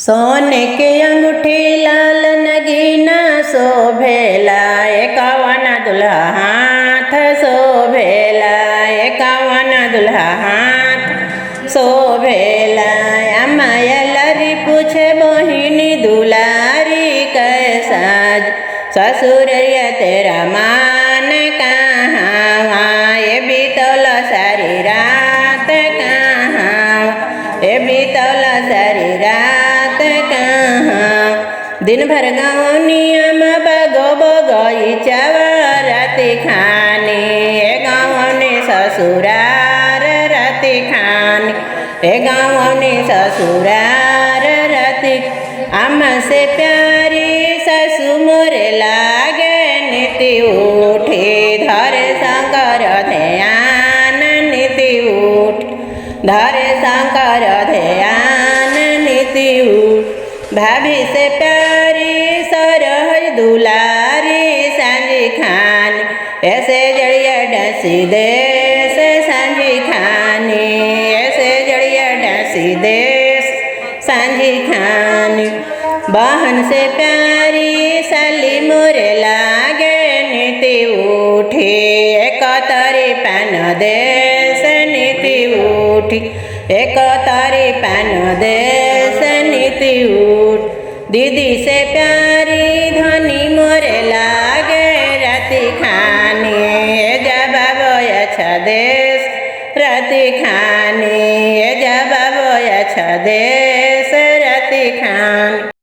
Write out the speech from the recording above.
सोने के अंगूठी लाल नगीना शोभेला, एकावन दुल्हा हाथ शोभेला, एकावन दुल्हा हाथ शोभेला। अमायलरी पूछे बहिनी दुलारी कैसा ससुरिया तेरा मान कहाँ, ये बीतल सारी रात कहाँ, ये बीतल सारी रात कहाँ। दिन भर गवनिया में बगो बगीचा राति खानी, ए गवनी ससुरार राति खानी, ए गवनी ससुरार राति। अम्मा से प्यारी ससु मोरे लागे नीति उठी, धरे शंकर ध्यान नीति उठ, धरे शंकर ध्यान नीति उठ। भाभी से प्यारी सरह दुलारी सांझी खानी, ऐसे जड़िया डसी दे से सांझी खानी, ऐसे जड़िया डसी दे सांझी खानी। बहन से प्यारी साली मोरे लागे नीति उठी, एक तारी पान दे से नीति उठी, एक तारी पान दे से नीति उठ। दीदी से प्यारी धनी मोरे लागे राति खानी, जब अच्छा देश राति खानी, जब अच्छा देश।